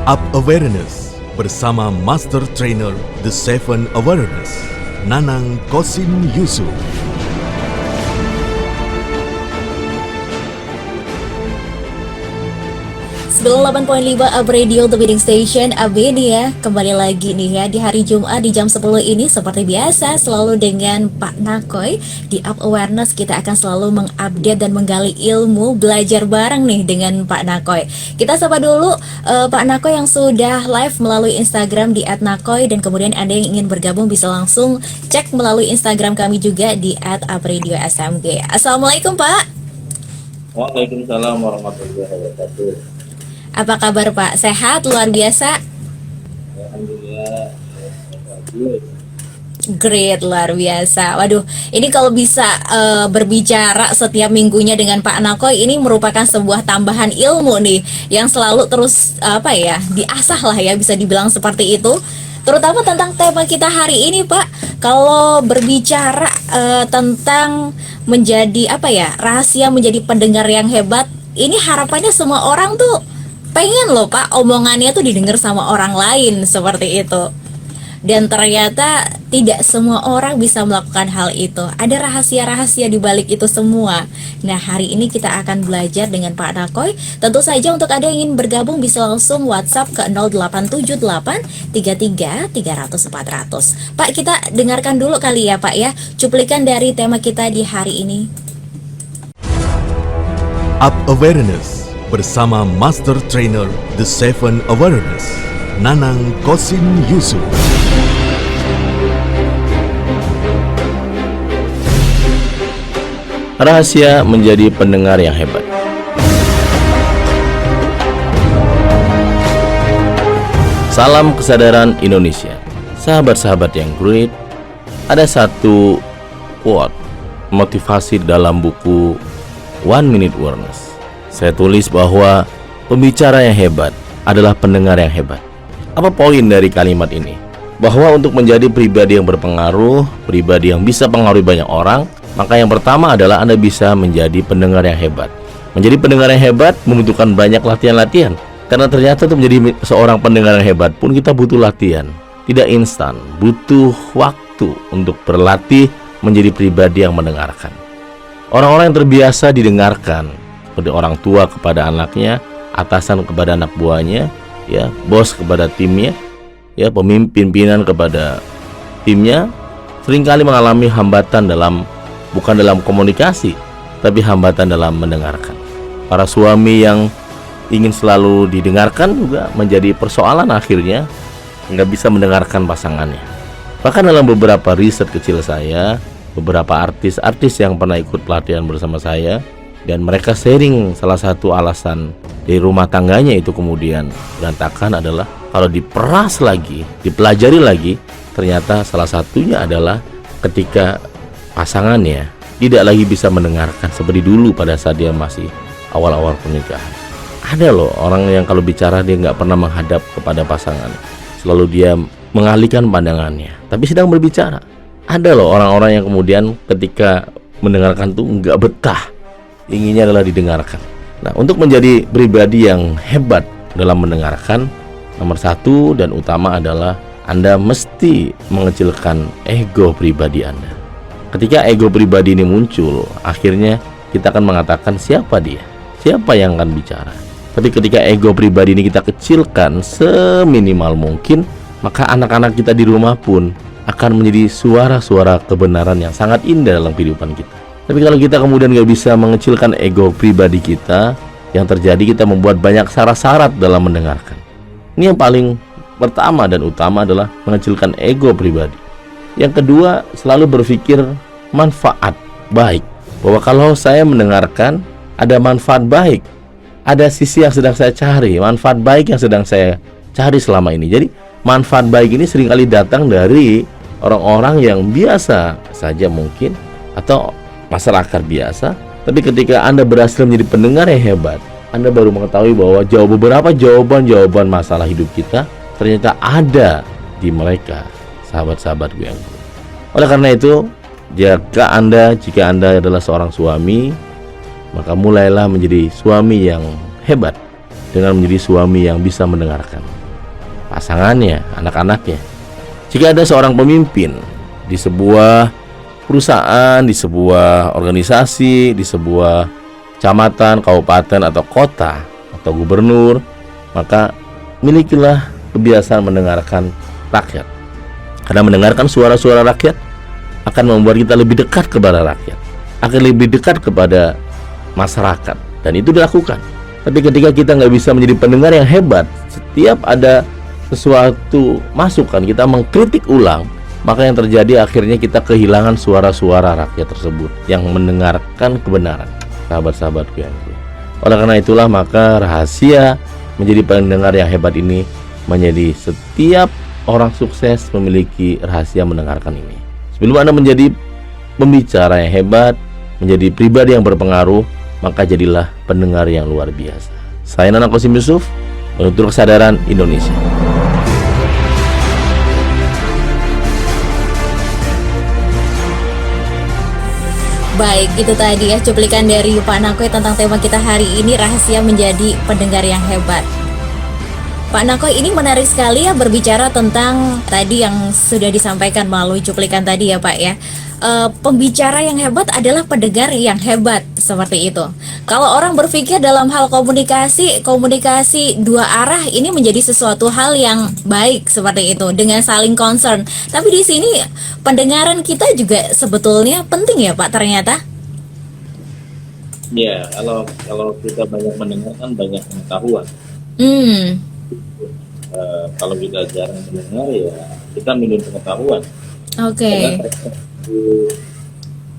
Up Awareness bersama Master Trainer The Seven Awareness, Nanang Kosin Yusuf. 98.5 Up Radio, The Leading Station, AB nih ya. Kembali lagi nih ya di hari Jumat di jam 10 ini. Seperti biasa selalu dengan Pak Nakoy. Di Up Awareness kita akan selalu mengupdate dan menggali ilmu, belajar bareng nih dengan Pak Nakoy. Kita sapa dulu Pak Nakoy yang sudah live melalui Instagram di @nakoy. Dan kemudian Anda yang ingin bergabung bisa langsung cek melalui Instagram kami juga di @upradiosmg. Assalamualaikum Pak. Waalaikumsalam warahmatullahi wabarakatuh. Apa kabar Pak? Sehat luar biasa? Alhamdulillah. Great, luar biasa. Waduh, ini kalau bisa berbicara setiap minggunya dengan Pak Nakoy, ini merupakan sebuah tambahan ilmu nih yang selalu terus diasah lah ya, bisa dibilang seperti itu. Terutama tentang tema kita hari ini Pak. Kalau berbicara tentang menjadi rahasia menjadi pendengar yang hebat, ini harapannya semua orang tuh pengen loh Pak, omongannya tuh didengar sama orang lain seperti itu. Dan ternyata tidak semua orang bisa melakukan hal itu. Ada rahasia-rahasia di balik itu semua. Nah, hari ini kita akan belajar dengan Pak Nakoy. Tentu saja untuk Anda yang ingin bergabung bisa langsung WhatsApp ke 0878 33 300 400. Pak, kita dengarkan dulu kali ya Pak ya, cuplikan dari tema kita di hari ini. Up Awareness bersama Master Trainer The Seven Awareness, Nanang Kosin Yusuf. Rahasia menjadi pendengar yang hebat. Salam kesadaran Indonesia. Sahabat-sahabat yang great, ada satu quote motivasi dalam buku One Minute Awareness. Saya tulis bahwa pembicara yang hebat adalah pendengar yang hebat. Apa poin dari kalimat ini? Bahwa untuk menjadi pribadi yang berpengaruh, pribadi yang bisa pengaruhi banyak orang, maka yang pertama adalah Anda bisa menjadi pendengar yang hebat. Menjadi pendengar yang hebat membutuhkan banyak latihan-latihan. Karena ternyata untuk menjadi seorang pendengar yang hebat pun kita butuh latihan. Tidak instan, butuh waktu untuk berlatih menjadi pribadi yang mendengarkan. Orang-orang yang terbiasa didengarkan, seperti orang tua kepada anaknya, atasan kepada anak buahnya, ya, bos kepada timnya, ya, pimpinan kepada timnya, seringkali mengalami hambatan bukan dalam komunikasi, tapi hambatan dalam mendengarkan. Para suami yang ingin selalu didengarkan juga menjadi persoalan, akhirnya nggak bisa mendengarkan pasangannya. Bahkan dalam beberapa riset kecil saya, beberapa artis yang pernah ikut pelatihan bersama saya, dan mereka sharing salah satu alasan dari rumah tangganya itu kemudian berantakan adalah kalau diperas lagi, dipelajari lagi, ternyata salah satunya adalah ketika pasangannya tidak lagi bisa mendengarkan seperti dulu pada saat dia masih awal-awal pernikahan. Ada loh orang yang kalau bicara dia nggak pernah menghadap kepada pasangan, selalu dia mengalihkan pandangannya, tapi sedang berbicara. Ada loh orang-orang yang kemudian ketika mendengarkan tuh nggak betah, inginnya adalah didengarkan. Nah, untuk menjadi pribadi yang hebat dalam mendengarkan, nomor satu dan utama adalah Anda mesti mengecilkan ego pribadi Anda. Ketika ego pribadi ini muncul, akhirnya kita akan mengatakan siapa dia, siapa yang akan bicara. Tapi ketika ego pribadi ini kita kecilkan seminimal mungkin, maka anak-anak kita di rumah pun akan menjadi suara-suara kebenaran yang sangat indah dalam kehidupan kita. Tapi kalau kita kemudian nggak bisa mengecilkan ego pribadi kita, yang terjadi kita membuat banyak syarat-syarat dalam mendengarkan. Ini yang paling pertama dan utama adalah mengecilkan ego pribadi. Yang kedua, selalu berpikir manfaat baik. Bahwa kalau saya mendengarkan, ada manfaat baik. Ada sisi yang sedang saya cari, manfaat baik yang sedang saya cari selama ini. Jadi manfaat baik ini seringkali datang dari orang-orang yang biasa saja mungkin, atau masyarakat biasa. Tapi ketika Anda berhasil menjadi pendengar yang hebat, Anda baru mengetahui bahwa beberapa jawaban masalah hidup kita ternyata ada di mereka, sahabat-sahabat gue yang baik. Oleh karena itu, jika Anda adalah seorang suami, maka mulailah menjadi suami yang hebat. dengan menjadi suami yang bisa mendengarkan pasangannya, anak-anaknya. Jika ada seorang pemimpin di sebuah perusahaan, di sebuah organisasi, di sebuah kecamatan, kabupaten, atau kota, atau gubernur, maka milikilah kebiasaan mendengarkan rakyat. Karena mendengarkan suara-suara rakyat akan membuat kita lebih dekat kepada rakyat, akan lebih dekat kepada masyarakat, dan itu dilakukan. Tapi ketika kita nggak bisa menjadi pendengar yang hebat, setiap ada sesuatu masukan kita mengkritik ulang, maka yang terjadi akhirnya kita kehilangan suara-suara rakyat tersebut yang mendengarkan kebenaran. Sahabat-sahabatku yang baik. Oleh karena itulah maka rahasia menjadi pendengar yang hebat ini menjadi setiap orang sukses memiliki rahasia mendengarkan ini. Sebelum Anda menjadi pembicara yang hebat, menjadi pribadi yang berpengaruh, maka jadilah pendengar yang luar biasa. Saya Nanang Qasim Yusuf, penutur kesadaran Indonesia. Baik, itu tadi ya cuplikan dari Pak Nakoy tentang tema kita hari ini, rahasia menjadi pendengar yang hebat. Pak Nakoy, ini menarik sekali ya berbicara tentang tadi yang sudah disampaikan melalui cuplikan tadi ya Pak ya. Pembicara yang hebat adalah pendengar yang hebat, seperti itu. Kalau orang berpikir dalam hal komunikasi dua arah ini menjadi sesuatu hal yang baik seperti itu, dengan saling concern. Tapi di sini pendengaran kita juga sebetulnya penting ya Pak ternyata. Ya, kalau kita banyak mendengar kan banyak pengetahuan. Kalau kita jarang mendengar ya kita minim pengetahuan. Oke.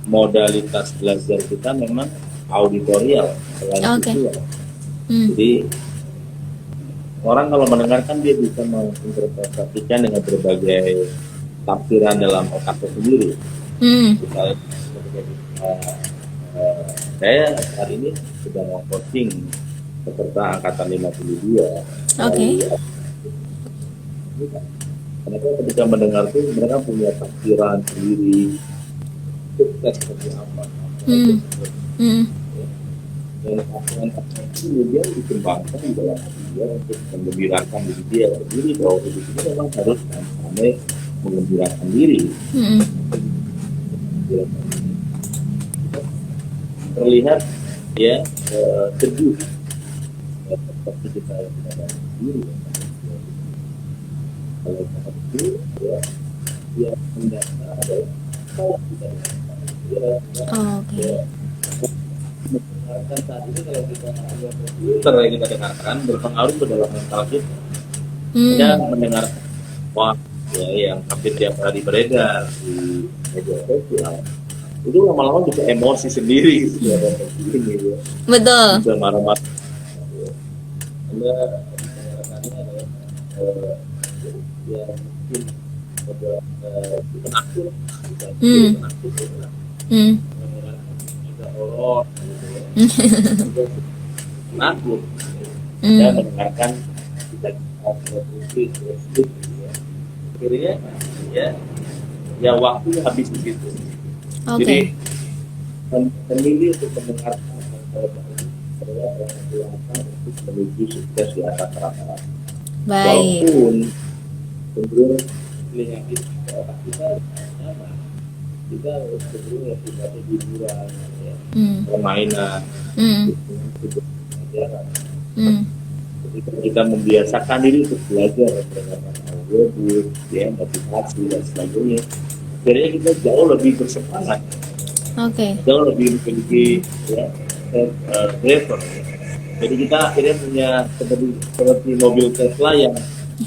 Modalitas belajar kita memang auditorial, visual. Jadi orang kalau mendengarkan dia bisa menginterpretasikan dengan berbagai tafsiran dalam otaknya sendiri. Misalnya saya saat ini sedang coaching peserta angkatan 52. Oke. Kenapa ketika mendengar itu mereka punya tafsiran sendiri, sukses seperti apa, dan tafsiran itu kemudian dikembangkan di dalam hati dia untuk menggembirakan diri dia sendiri, bahwa hidup ini memang harus sampai menggembirakan diri. Terlihat ya sejuk seperti kita yang ada sendiri. Kalau itu ya mendasar adalah kalau kita mendengarkan saat ini, kalau kita komputer yang kita dengarkan berpengaruh ke dalam mental kita. Kita mendengar yang hampir tiap hari beredar di media sosial, itu lama-lama juga emosi sendiri gitu ya, ini, Betul. bisa marah-marah. Anda mendengarkannya adalah ya mungkin ada penakut, ada horor, penakut. Saya mendengarkan kita akhirnya ya waktu habis di situ. Jadi memilih untuk mendengarkan adalah yang untuk menuju sukses di atas rata-rata. Baik. Walaupun cenderung telinga kita, otak kita sama, kita cenderung ya sifatnya hiburan, ya, permainan, pelajaran. Ketika kita membiasakan diri untuk belajar berdasarkan audiobook, motivasi dan sebagainya, akhirnya kita jauh lebih bersemangat, jauh lebih memiliki driver. Jadi kita akhirnya punya seperti mobil Tesla yang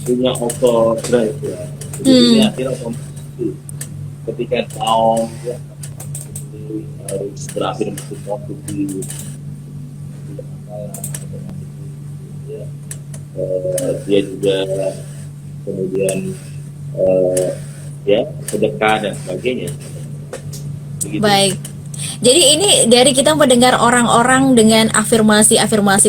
punya auto drive ya. Jadi ini akhirnya otomatis ketika down ya, harus berakhir untuk positif ya. Dia juga kemudian ya sedekah dan sebagainya. Begitu. Baik. Jadi ini dari kita mendengar orang-orang dengan afirmasi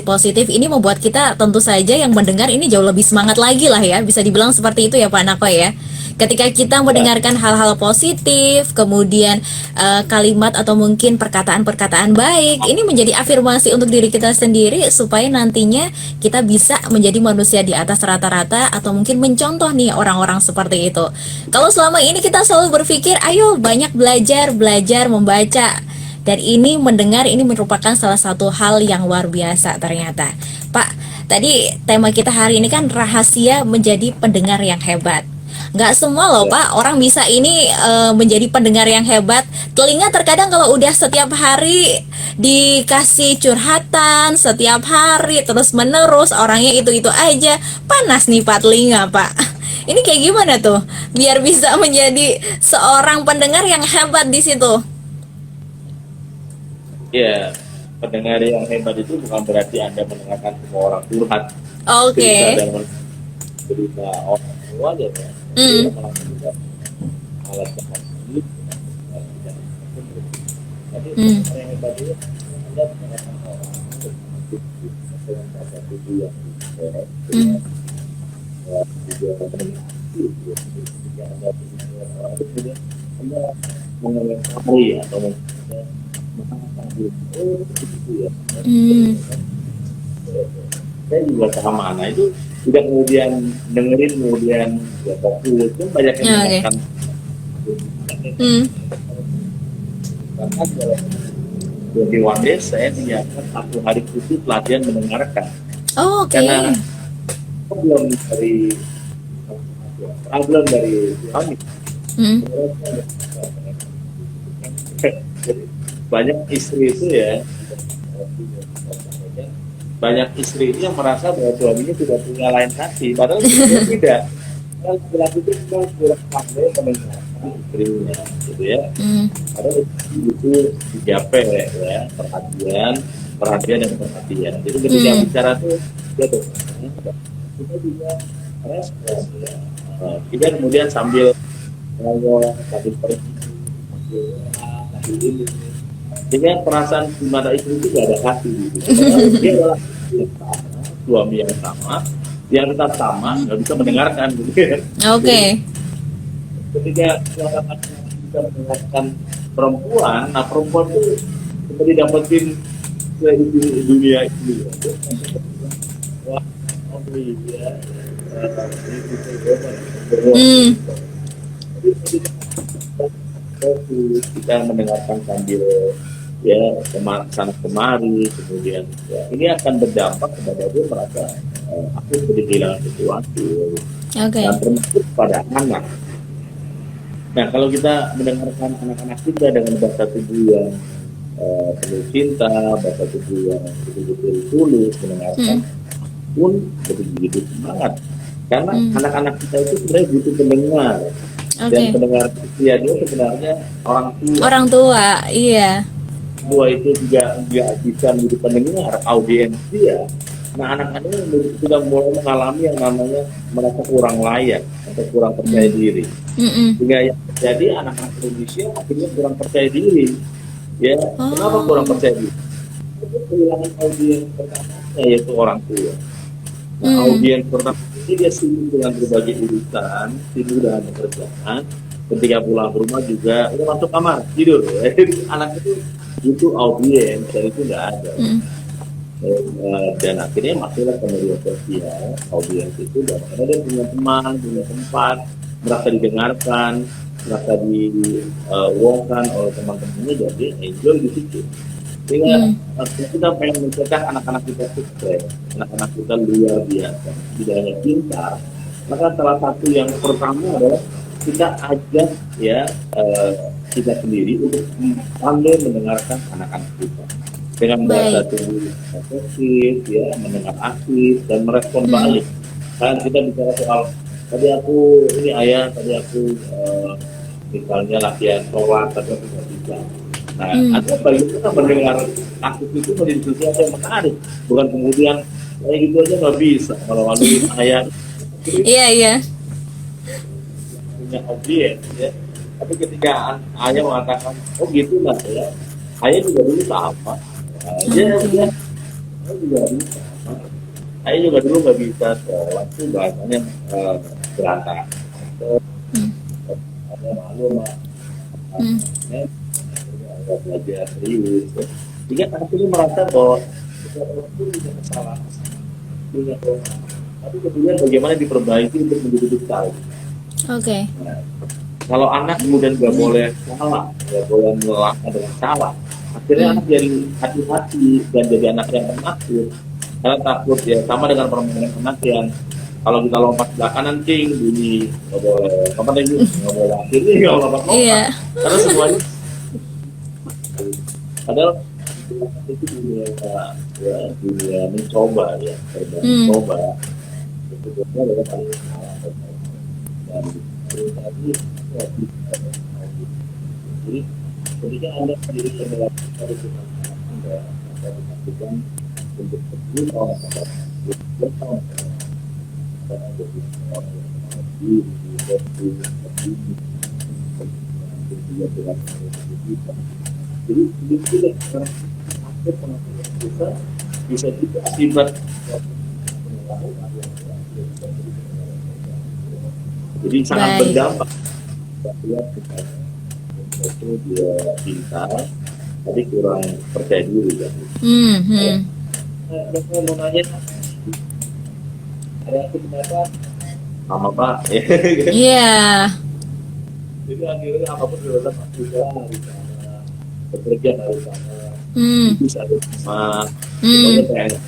positif ini membuat kita tentu saja yang mendengar ini jauh lebih semangat lagi lah ya, bisa dibilang seperti itu ya Pak Nakoy ya. Ketika kita mendengarkan hal-hal positif, kemudian kalimat atau mungkin perkataan-perkataan baik, ini menjadi afirmasi untuk diri kita sendiri supaya nantinya kita bisa menjadi manusia di atas rata-rata atau mungkin mencontoh nih orang-orang seperti itu. Kalau selama ini kita selalu berpikir, ayo banyak belajar, membaca. Dan ini mendengar ini merupakan salah satu hal yang luar biasa ternyata. Pak, tadi tema kita hari ini kan rahasia menjadi pendengar yang hebat. Nggak semua loh Pak, orang bisa ini menjadi pendengar yang hebat. Telinga terkadang kalau udah setiap hari dikasih curhatan, setiap hari terus menerus orangnya itu-itu aja, panas nih Pak telinga Pak. Ini kayak gimana tuh biar bisa menjadi seorang pendengar yang hebat di situ? Ya, pendengar yang hebat itu bukan berarti Anda mendengarkan semua orang curhat. Oke. Cerita orang tua aja ya. Kita melakukan juga alat ini. Tapi pendengar yang hebat itu Anda mendengarkan orang dengan bahasa tubuh yang juga ketika Anda mendengar orang itu Anda mengetahui atau saya juga sama. Nah itu tidak kemudian dengerin kemudian ya fokus kan banyak yang mendengarkan. Karena di One Day saya menyiapkan 1 hari khusus latihan mendengarkan. Karena problem dari suami. Jadi banyak istri itu ya, banyak istri itu yang merasa bahwa suaminya tidak punya lain hati, padahal sebenarnya tidak. Laki-laki itu kurang pandai mendengarkan istrinya, gitu ya. Padahal itu dijape ya, perhatian dan perhatian. Jadi ketika bicara tuh dia tuh kita juga respon ya. Kita kemudian sambil pergi, ini dengan perasaan di mata istri itu gak ada hati gitu. Dia adalah suami yang sama, dia tetap sama, nggak bisa mendengarkan gitu. Ketika suami bisa mendengarkan perempuan, nah perempuan itu seperti dapetin dunia ini. Wah, ya, kita mendengarkan sambil ya sana kemari, kemudian ya, ini akan berdampak kepada dia merasa aku seperti kehilangan sesuatu, dan termasuk pada anak. Nah kalau kita mendengarkan anak-anak kita dengan bahasa tubuh yang penuh cinta, bahasa tubuh yang betul-betul tulus, mendengarkan pun begitu semangat, karena anak-anak kita itu sebenarnya butuh pendengar. Dan pendengar dia sebenarnya orang tua. Iya. Tua itu juga bisa menjadi pendengar, audiens dia. Nah anak-anak ini sudah mulai mengalami yang namanya merasa kurang layak atau kurang percaya diri. Sehingga yang terjadi anak-anak Indonesia akhirnya kurang percaya diri. Ya, kenapa kurang percaya diri? Itu kehilangan audiens pertamanya yaitu orang tua. Nah, audiens pertama ini dia sibuk dengan berbagai urusan, sibuk dengan pekerjaan. Ketika pulang ke rumah juga, udah masuk kamar tidur. Jadi anak itu butuh audiens, dan itu nggak ada. Dan akhirnya masuklah ke media sosial, audiens itu dan karena dia punya teman, punya tempat, merasa didengarkan, merasa diwongkan oleh teman-temannya, jadi enjoy di situ. Sehingga kita pengen mencetak anak-anak kita sukses, anak-anak kita luar biasa, tidak hanya pintar. Maka salah satu yang pertama adalah kita ajak ya kita sendiri untuk pandai mendengarkan anak-anak kita dengan bahasa tubuh positif, ya, mendengar aktif dan merespon balik. Kan kita bicara soal tadi aku ini ayah, tadi aku misalnya latihan sholat, tapi aku nggak bisa. Nah, ada bagaimana mendengar aktif itu menjadi sesuatu yang menarik, bukan kemudian kayak gitu aja nggak bisa. Kalau lalu ayah, iya, punya audiens, ya. Tapi ketika ayah mengatakan, oh gitu lah ya, ayah juga dulu sama, ayah juga bisa, ayah juga dulu nggak bisa sholat tuh bahasanya berantakan. ada malu sama Hmm. nggak belajar serius. Jika anak ini merasa bahwa orang itu punya kesalahan, punya kelemahan, tapi kemudian bagaimana diperbaiki untuk menjadi lebih tahu. Oke. Nah, kalau anak kemudian nggak boleh salah, nggak boleh melangkah dengan salah, akhirnya anak jadi hati-hati dan jadi anak yang penakut. Karena takut ya sama dengan permainan anak yang kalau kita lompat ke kanan ting bunyi nggak boleh lompat lagi nggak boleh akhirnya nggak lompat Iya. karena semuanya padahal itu dunia ya dunia mencoba ya mencoba itu sebenarnya adalah paling salah dan tadi jadi ketika anda sendiri adalah harus anda akan melakukan untuk berjuang berjuang jadi tidak bisa juga akibat jadi sangat Baik. berdampak itu dia pintar tapi kurang percaya diri kan. Saya mau nanya ada aku kenapa sama Pak Iya. jadi akhirnya apapun dilakukan Pak juga harus sama bekerja harus sama bisa harus sama pokoknya kayak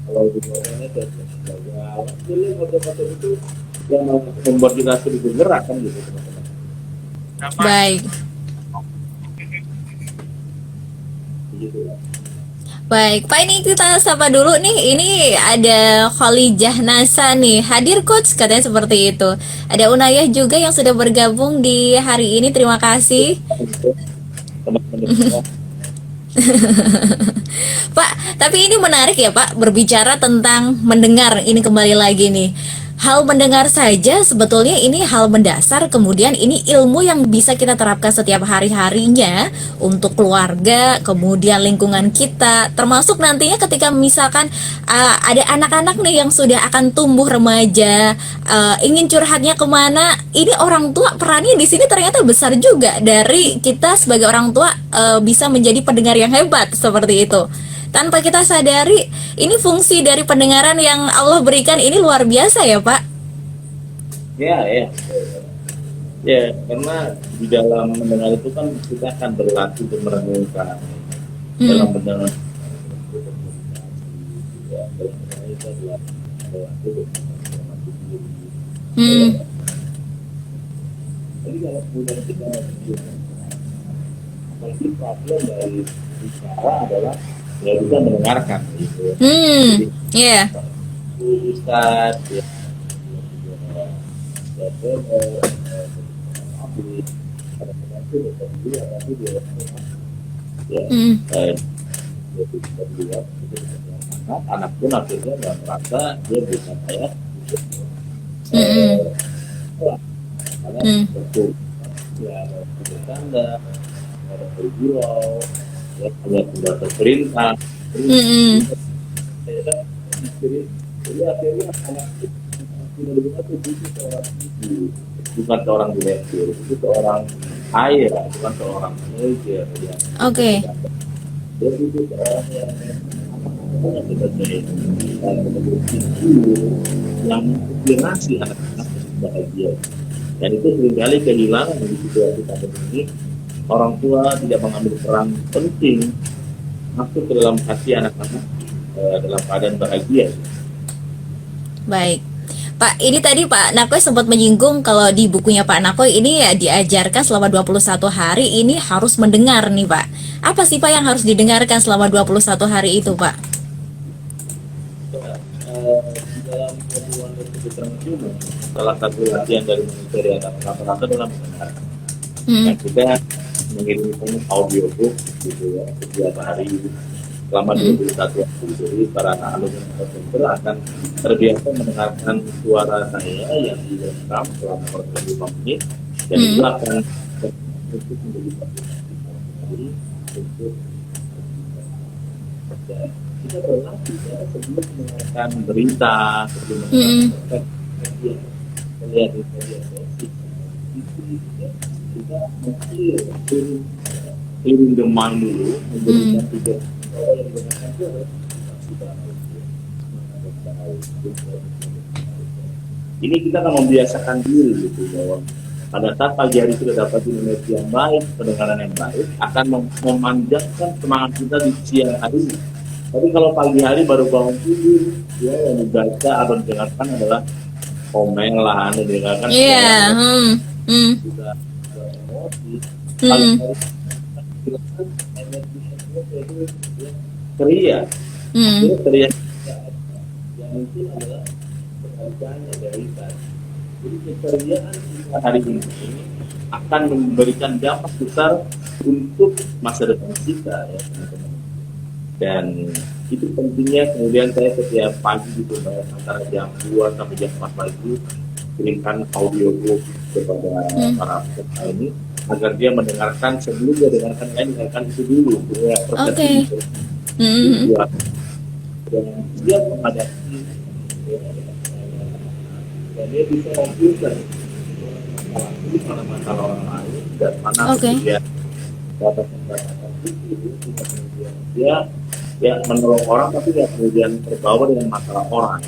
kalau di bawahnya dan gagal jadi macam-macam itu yang membuat kita sedikit gerak kan gitu teman-teman. Baik. Begitu ya. Baik, Pak, ini kita sapa dulu nih. Ini ada Kholijah Nasa nih. Hadir coach katanya seperti itu. Ada Unayah juga yang sudah bergabung di hari ini. Terima kasih. Teman-teman Pak, tapi ini menarik ya Pak, berbicara tentang mendengar. Ini kembali lagi nih. Hal mendengar saja sebetulnya ini hal mendasar, kemudian ini ilmu yang bisa kita terapkan setiap hari-harinya untuk keluarga, kemudian lingkungan kita, termasuk nantinya ketika misalkan ada anak-anak nih yang sudah akan tumbuh remaja, ingin curhatnya kemana, ini orang tua perannya di sini ternyata besar juga. Dari kita sebagai orang tua bisa menjadi pendengar yang hebat seperti itu. Tanpa kita sadari, ini fungsi dari pendengaran yang Allah berikan ini luar biasa ya Pak. ya karena di dalam mendengar itu kan kita akan berlatih untuk merenungkan dalam mendengar ya, dalam mendengar itu adalah berlatih untuk menghormati diri. Jadi kalau kemudian kita apalagi problem dari bicara adalah ya bisa mendengarkan gitu. Iya. Ustaz ya anak pun akhirnya nggak merasa dia bisa kayak karena betul ya ada bercanda ada bergurau ya ada pembatas perintah jadi akhirnya anak itu bukan seorang direktur, itu seorang ayah, bukan seorang manajer yang dia itu seorang yang kita cari dan memiliki yang menginspirasi anak-anak bahagia. Dan itu seringkali kehilangan di situasi pandemi ini. Orang tua tidak mengambil peran penting masuk ke dalam hati anak-anak dalam keadaan bahagia. Baik. Pak, ini tadi Pak Nakoy sempat menyinggung kalau di bukunya Pak Nakoy ini ya diajarkan selama 21 hari ini harus mendengar nih Pak. Apa sih Pak yang harus didengarkan selama 21 hari itu Pak? Di dalam hubungan dan kebutuhan human, salah satu latihan dari manusia yang rata-rata adalah mendengarkan. Nah, kita mengirimkan audiobook gitu ya setiap hari selama 21 hari. Jadi para alumni komputer akan terbiasa mendengarkan suara saya yang direkam selama 45 menit dan itu akan untuk menjadi jadi untuk kita berlatih ya sebelum mendengarkan berita sebelum mendengarkan melihat informasi ya, kita mengclear clearing the mind dulu, memberikan tugas bahwa yang digunakan itu adalah kita ini kita akan membiasakan diri gitu bahwa pada saat pagi hari kita dapat energi yang baik, pendengaran yang baik akan memanjangkan semangat kita di siang hari. Tapi kalau pagi hari baru bangun tidur, ya yang dibaca atau didengarkan adalah omelan, didengarkan juga emosi. Kalau energi itu ceria, ceria yang mungkin adalah kebalikannya dari tadi. Jadi keceriaan kita hari ini akan memberikan dampak besar untuk masa depan kita ya teman-teman. Dan itu pentingnya kemudian saya setiap pagi gitu antara jam 2 sampai jam 4 pagi kirimkan audiobook kepada para peserta ini agar dia mendengarkan sebelum dia dengarkan itu dulu ya, persepsi itu. Dan dia menghadapi dan dia bisa memfilter masalah orang lain dan mana kemudian batasan-batasan itu kemudian dia menolong orang tapi dia kemudian terbawa dengan masalah orang.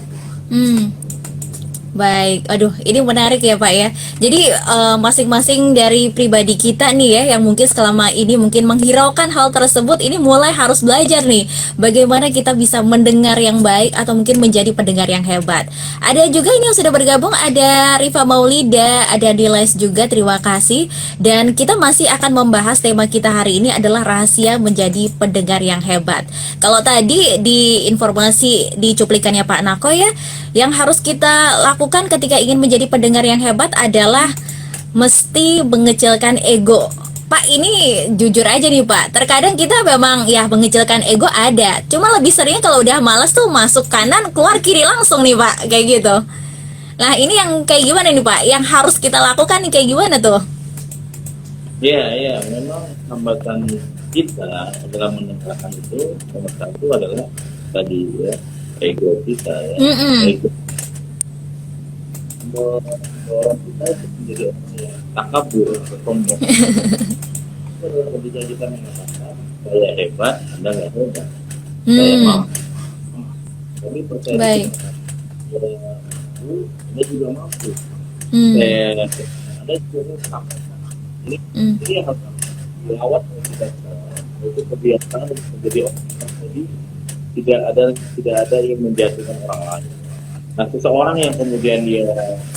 Baik, aduh ini menarik ya Pak ya. Jadi masing-masing dari pribadi kita nih ya yang mungkin selama ini mungkin menghiraukan hal tersebut, ini mulai harus belajar nih bagaimana kita bisa mendengar yang baik atau mungkin menjadi pendengar yang hebat. Ada juga ini yang sudah bergabung, ada Rifa Maulida, ada Diles juga, terima kasih. Dan kita masih akan membahas tema kita hari ini adalah rahasia menjadi pendengar yang hebat. Kalau tadi di informasi di cuplikannya Pak Nako ya, yang harus kita lakukan ketika ingin menjadi pendengar yang hebat adalah mesti mengecilkan ego. Pak, ini jujur aja nih Pak, terkadang kita memang ya mengecilkan ego ada, cuma lebih seringnya kalau udah malas tuh masuk kanan keluar kiri langsung nih Pak, kayak gitu. Nah ini yang kayak gimana nih Pak, yang harus kita lakukan nih kayak gimana tuh? Ya memang hambatan kita dalam mendengarkan itu nomor satu adalah tadi ya ego kita ya. Ego orang kita itu menjadi orang yang takabur atau sombong. Ketika kita mengatakan saya hebat, Anda nggak hebat, saya mampu. Tapi percaya saya mampu, Anda juga mampu. Saya Anda juga sama. Ini yang harus dirawat oleh kita untuk kebiasaan untuk menjadi orang. Jadi tidak ada yang menjatuhkan orang lain. Nah, seseorang yang kemudian dia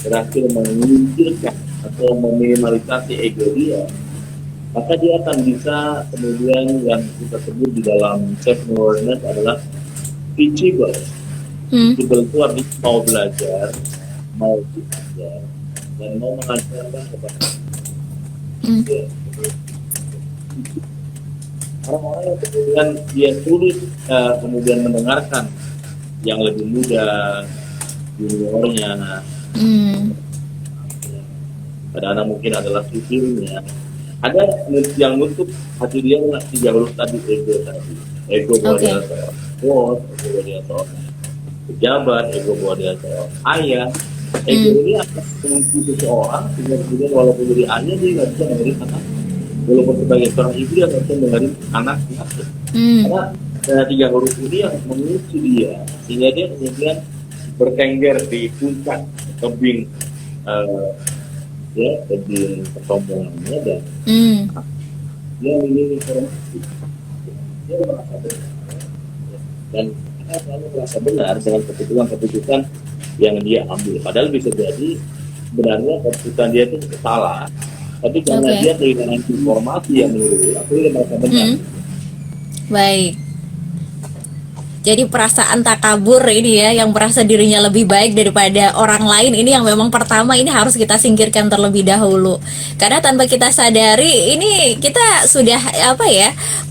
berhasil menyingkirkan atau meminimalisasi ego dia, maka dia akan bisa kemudian yang kita sebut di dalam self-awareness adalah teachable. Teachable itu artinya mau belajar, mau diajar, dan mau mengajarkan kepada orang-orang yang kemudian dia sulit kemudian mendengarkan yang lebih muda, juniornya, kadang-kadang mungkin adalah supirnya. Ada yang nutup hati dia ngasih jalur tadi ego bahwa dia seorang bos, ego bahwa dia seorang pejabat, ego bahwa dia seorang ayah. Ego ini akan mengunci seseorang sehingga kemudian walaupun jadi ayah dia nggak bisa dengerin anak, walaupun sebagai seorang ibu dia nggak bisa dengerin anaknya. Karena ada 3 huruf ini yang mengunci dia sehingga dia kemudian bertengger di puncak tebing tebing kesombongannya dan dia ingin informasi, dia merasa benar dan dia selalu merasa benar dengan keputusan yang dia ambil, padahal bisa jadi sebenarnya keputusan dia itu salah, tapi karena dia kehilangan informasi yang menurut aku dia merasa benar. Baik. Jadi perasaan takabur ini ya, yang merasa dirinya lebih baik daripada orang lain, ini yang memang pertama ini harus kita singkirkan terlebih dahulu. Karena tanpa kita sadari ini kita sudah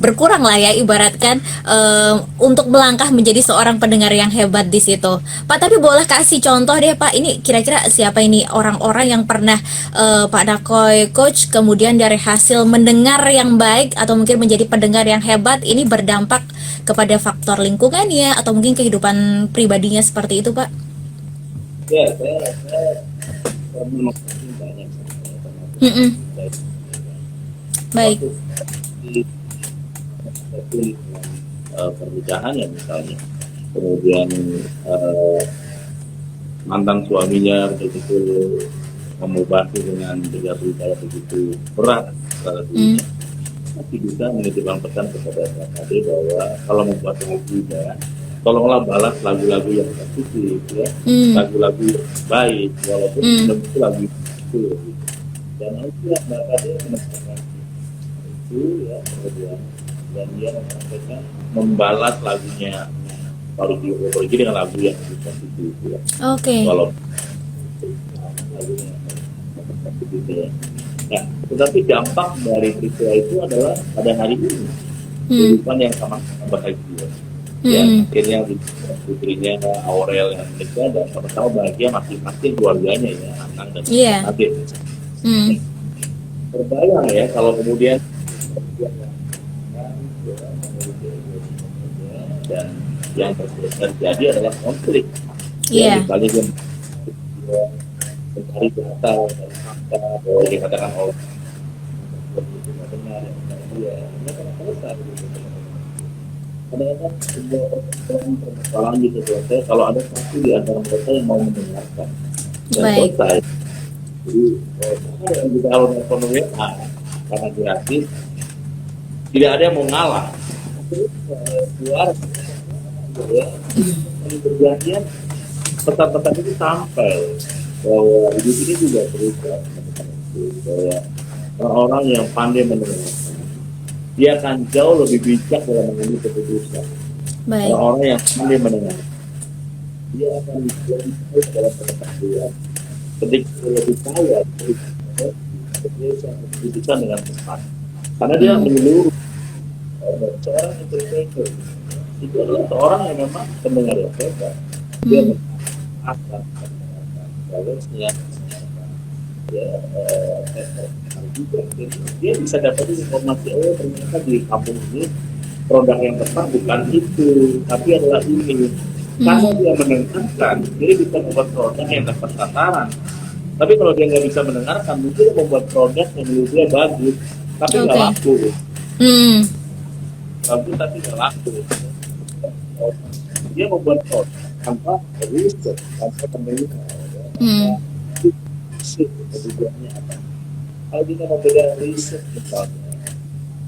berkurang lah ya ibaratkan untuk melangkah menjadi seorang pendengar yang hebat di situ. Pak, tapi boleh kasih contoh deh Pak, ini kira-kira siapa ini orang-orang yang pernah Pak Nakoy coach kemudian dari hasil mendengar yang baik atau mungkin menjadi pendengar yang hebat ini berdampak kepada faktor lingkungannya atau mungkin kehidupan pribadinya seperti itu Pak? Ya, saya menemukan banyak termasuk Mm-mm. Baik. Di satu pernikahan ya misalnya, kemudian mantan suaminya begitu memubahnya dengan berita begitu berat dirinya, masih bisa menitipkan pesan kepada KKD bahwa kalau membuat lagu ya, tolonglah balas lagu-lagu yang positif ya, lagu-lagu yang baik, walaupun belum itu lagu itu. Dan nanti KKD menekankan itu ya, kemudian dan dia menyampaikan membalas lagunya baru pergi dengan lagu yang positif ya. Oke. Kalau lagunya begitu ya. Nah, tetapi dampak dari peristiwa itu adalah pada hari ini kehidupan yang sama-sama bahagia. Ya, akhirnya putrinya Aurel yang menikah dan sama-sama bahagia masing-masing keluarganya ya, anak dan adik. Terbayang ya kalau kemudian dan yang terjadi adalah konflik. Ya, misalnya dia mencari data dan fakta bahwa dikatakan oleh benar dia mereka selesai gitu. Kadang-kadang sebuah permasalahan gitu selesai kalau ada satu di antara mereka yang mau mendengarkan dan selesai. Jadi yang kita harus ekonomi karena gratis tidak ada yang mau ngalah. Terus keluar ya, perjanjian pesan-pesan itu sampai bahwa hidup ini juga berubah bahwa orang-orang yang pandai mendengarkan dia akan jauh lebih bijak dalam mengambil keputusan. Orang-orang yang pandai mendengar dia akan lebih baik dalam pengetahuan, ketika lebih kaya dia bisa keputusan dengan tepat karena dia menyeluruh. Seorang interpreter itu adalah seorang yang memang pendengar yang hebat. Dia akan balasnya dia bisa dapat informasi ternyata di kampung ini produk yang tepat bukan itu tapi adalah ini. Karena dia mendengarkan dia bisa membuat produk yang tepat sasaran. Tapi kalau dia nggak bisa mendengarkan mungkin dia membuat produk yang menurut dia bagus tapi nggak laku. Bagus tapi nggak laku. Dia membuat produk tanpa riset, tanpa penelitian. Kebutuhannya apa? Kalau kita membeda riset misalnya,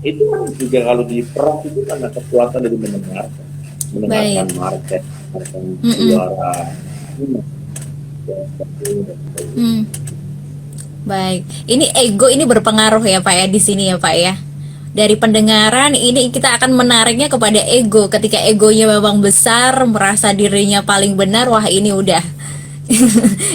itu kan juga kalau di perang itu karena kekuatan dari mendengarkan market, suara, Baik, ini ego ini berpengaruh ya Pak ya di sini ya Pak ya. Dari pendengaran ini kita akan menariknya kepada ego. Ketika egonya memang besar, merasa dirinya paling benar, wah ini udah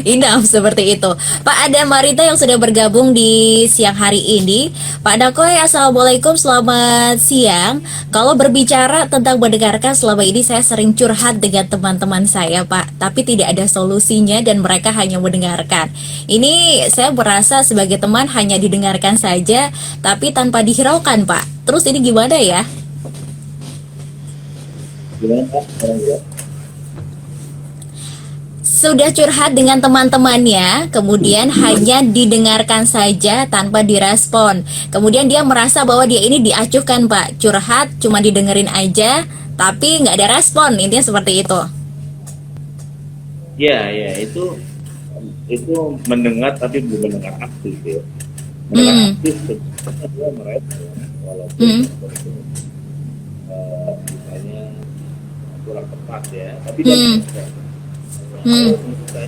enough seperti itu. Pak ada Marita yang sudah bergabung di siang hari ini. Pak Dakoy, assalamualaikum, selamat siang. Kalau berbicara tentang mendengarkan, selama ini saya sering curhat dengan teman-teman saya Pak, tapi tidak ada solusinya dan mereka hanya mendengarkan. Ini saya merasa sebagai teman hanya didengarkan saja, tapi tanpa dihiraukan Pak. Terus ini gimana ya? Gimana Pak? Sudah curhat dengan teman-temannya, kemudian hanya didengarkan saja tanpa direspon. Kemudian dia merasa bahwa dia ini diacuhkan Pak, curhat cuma didengerin aja, tapi nggak ada respon, intinya seperti itu. Ya, itu mendengar tapi belum mendengar aktif ya. Mendengar aktif sebenarnya dia merespon, walaupun misalnya kurang tepat ya, tapi dia merespon. Menurut saya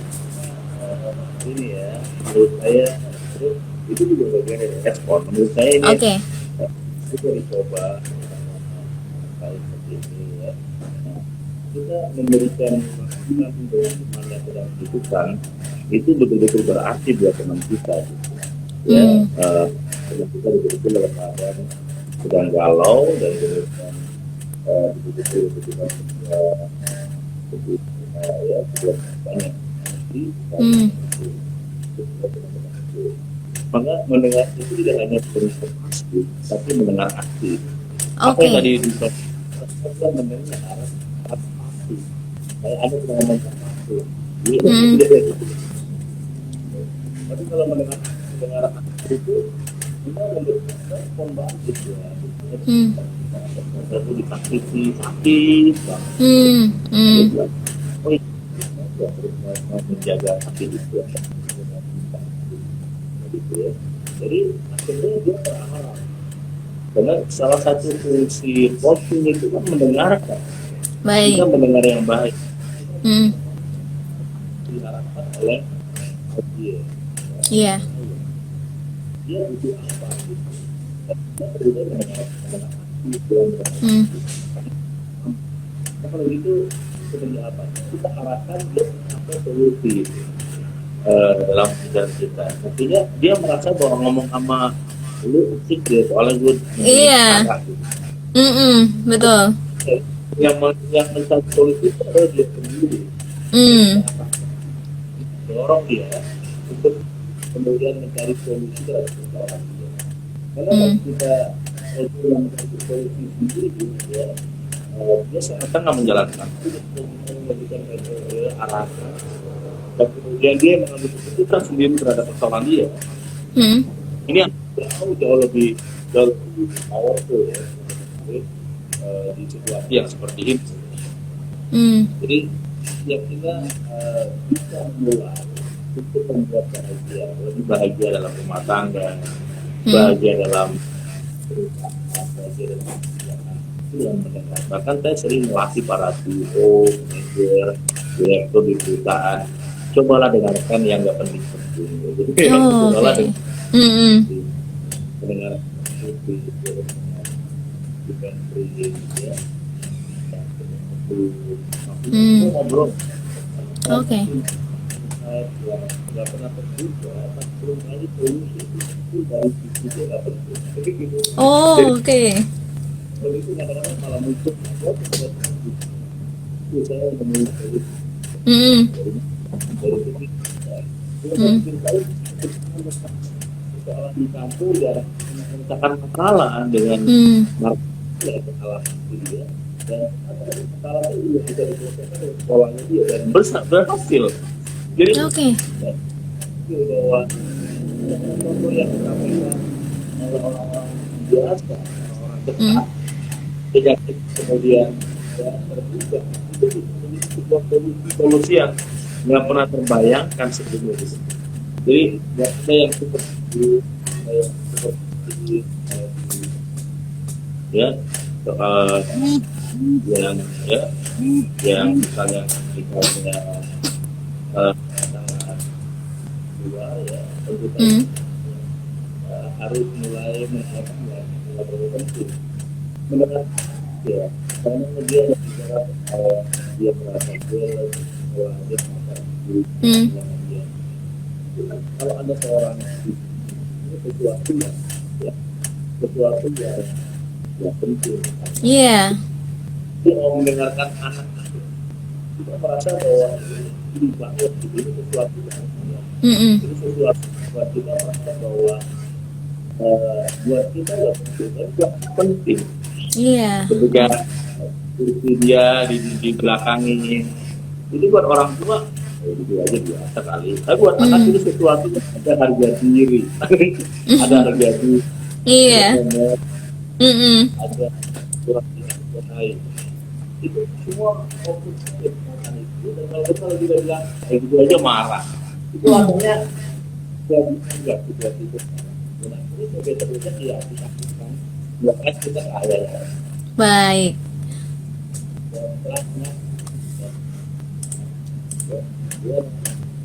ini ya, menurut saya itu juga bagian dari respon. Menurut saya ini kita dicoba seperti ini ya. Kita memberikan masukan untuk teman yang sedang dibutuhkan itu betul-betul berarti buat teman kita. Ya, teman kita betul-betul dalam keadaan sedang galau dan kemudian betul-betul ya sudah banyak maka mendengar itu tidak hanya berinformasi tapi mendengar aktif. Apa yang tadi disampaikan mendengar aktif kayak ada pengalaman aktif tapi kalau mendengar aktif itu kita memberikan respon bagus ya. Itu disakiti sakit banget. Oh iya, terus menjaga sakit itu ya. Gitu ya. Jadi akhirnya dia berharap. Karena salah satu fungsi coaching itu kan mendengarkan. Baik. Kita mendengar yang baik. Diharapkan oleh dia. Iya. Dia butuh apa gitu. Kita perlu mendengarkan gitu. Kalau gitu sebenarnya apa? Kita arahkan dia sampai solusi dalam pikiran kita. Artinya dia merasa bahwa ngomong sama lu asik dia soalnya gue Iya. Betul. Yang mencari solusi itu adalah dia sendiri. Dorong dia untuk kemudian mencari solusi terhadap persoalan dia. Karena kalau kita yang mencari solusi sendiri ya, dia sangat menjalankan itu memberikan arahan dan kemudian dia mengambil keputusan sendiri terhadap persoalan dia. Ini yang jauh lebih powerful ya. Di situasi yang seperti ini. Jadi ya kita bisa mulai untuk membuat lebih bahagia dalam rumah tangga, bahagia dalam perusahaan, bahagia dalam pekerjaan. Itu yang mendengar. Bahkan saya sering melatih para CEO, manajer, direktur di perusahaan. Cobalah dengarkan yang nggak penting-penting. Jadi cobalah mendengarkan ya, ngobrol. Oke. Nggak pernah terbuka, belum kali solusi itu dari sisi dia nggak penting. Oh, oke. Kalau itu kadang-kadang malah muncul, itu saya menemui solusi dari sisi soalan di kampung ya menciptakan kesalahan dengan marketing ya kesalahan dia dan kesalahan itu juga bisa diselesaikan dengan polanya dia dan berhasil. Jadi bahwa contoh yang disampaikan oleh orang-orang biasa, orang dekat, tidak kemudian ya, terbuka itu menjadi sebuah solusi yang nggak pernah terbayangkan sebelumnya. Jadi nggak ada yang seperti ya soal yang misalnya dua ya tentu harus mulai menerapkan yang terlalu penting mendengar ya karena dia bicara dia merasa dia merasa dia kalau ada seorang ini sesuatu yang penting. Iya. Dia mau mendengarkan anak kita merasa bahwa ini banget ini sesuatu ini sesuatu buat kita merasa bahwa buat kita nggak penting. Iya. Ketika dia di belakangnya itu buat orang tua itu aja biasa kali. Tapi buat anak itu sesuatu yang ada harga diri, ada harga diri. Iya. Ada surat yang lain. Itu semua fokus itu. Dan kalau kita bilang itu aja marah, itu artinya nggak bisa itu. Dan ini sebenarnya ya dilakukan. Bukan kita ada ya. Baik.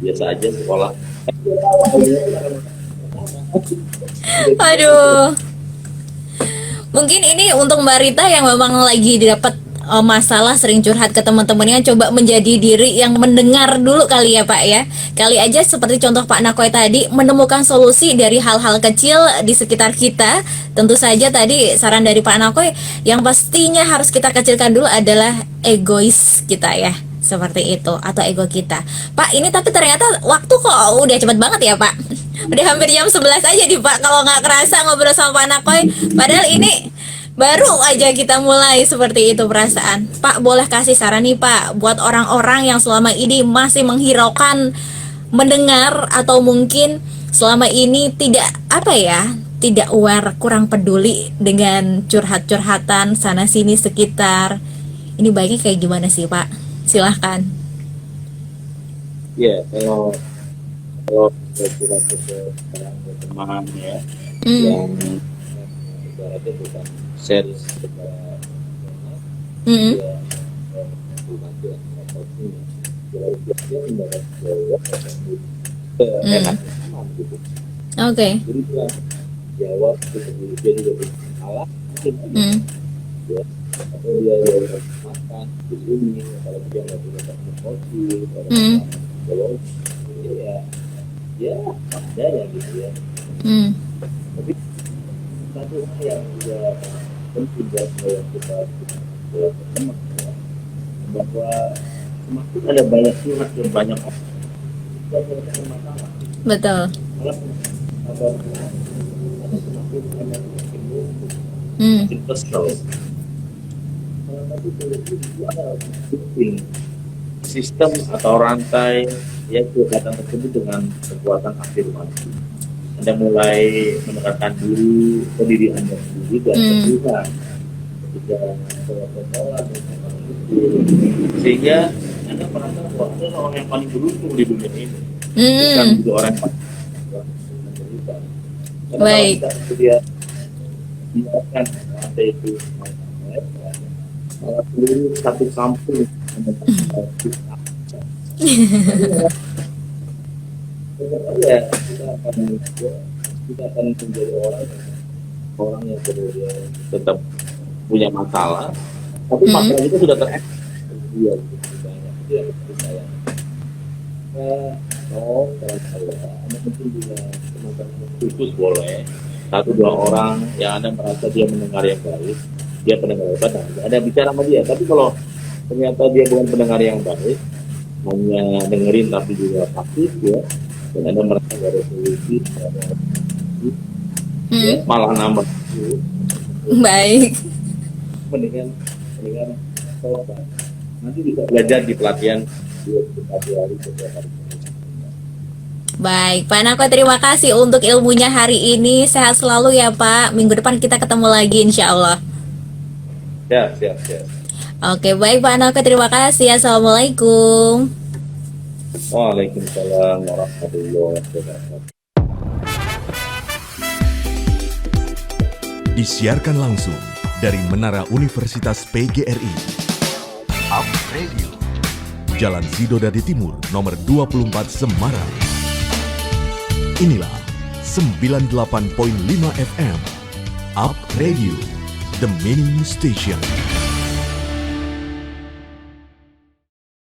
Biasa aja sekolah. Aduh. Mungkin ini untuk Mbak Rita yang memang lagi dapat masalah sering curhat ke teman-temannya, coba menjadi diri yang mendengar dulu kali ya Pak ya. Kali aja seperti contoh Pak Nakoy tadi, menemukan solusi dari hal-hal kecil di sekitar kita. Tentu saja tadi saran dari Pak Nakoy yang pastinya harus kita kecilkan dulu adalah egois kita ya. Seperti itu, atau ego kita. Pak, ini tapi ternyata waktu kok udah cepet banget ya Pak. Udah hampir jam 11 aja nih Pak, kalau nggak kerasa ngobrol sama Pak Nakoy. Padahal ini baru aja kita mulai seperti itu perasaan. Pak, boleh kasih saran nih Pak, buat orang-orang yang selama ini masih menghiraukan mendengar atau mungkin selama ini tidak apa ya, tidak aware, kurang peduli dengan curhat-curhatan sana sini sekitar. Ini baiknya kayak gimana sih Pak? Silahkan. Ya, kalau kita curhat ke teman ya, yang ibaratnya bukan share secara ya, nanti apapun ya, dia mendapat jawab enak teman gitu. Oke. Jadi dia jawab seperti dia juga punya salah mungkin ya, atau dia makan di sini kalau dia nggak punya teknik kopi kalau ya ada ya gitu ya. Tapi satu hal yang juga penting buat kita teman ya, bahwa semakin ada banyak curhat dan banyak orang kita menyelesaikan masalah. Betul. Malah ada semakin banyak makin kesel. Tapi itu ada penting sistem atau rantai ya curhatan tersebut dengan kekuatan afirmasi. Anda mulai mendekatkan diri Anda sendiri dan Tuhan ketika sholat sehingga Anda merasa bahwa Anda adalah orang yang paling beruntung di dunia ini, bukan juga orang yang paling menderita. Karena Baik. kalau kita biarkan rantai itu malah seluruh satu kampung ya kita akan menjadi orang yang kemudian tetap punya masalah, tapi masalah itu sudah dia banyak dia percaya. Kalau saya, Anda mungkin juga teman-teman khusus boleh 1-2 orang yang Anda merasa dia mendengar yang baik, dia pendengar yang baik, Anda bicara sama dia. Tapi kalau ternyata dia bukan pendengar yang baik, hanya dengerin tapi juga pasif ya, dan Anda merasa gak ada solusi, ya, malah nambah. Baik. Mendingan tobat. Nanti bisa belajar di pelatihan 2 hari setiap hari. Baik, Pak Nako, terima kasih untuk ilmunya hari ini. Sehat selalu ya Pak. Minggu depan kita ketemu lagi insya Allah. Siap. Oke, baik Pak Nako, terima kasih. Assalamualaikum. Waalaikumsalam warahmatullahi wabarakatuh. Disiarkan langsung dari Menara Universitas PGRI. Up Radio. Jalan Sidodadi Timur, nomor 24 Semarang. Inilah 98.5 FM. Up Radio, the Meaning Station.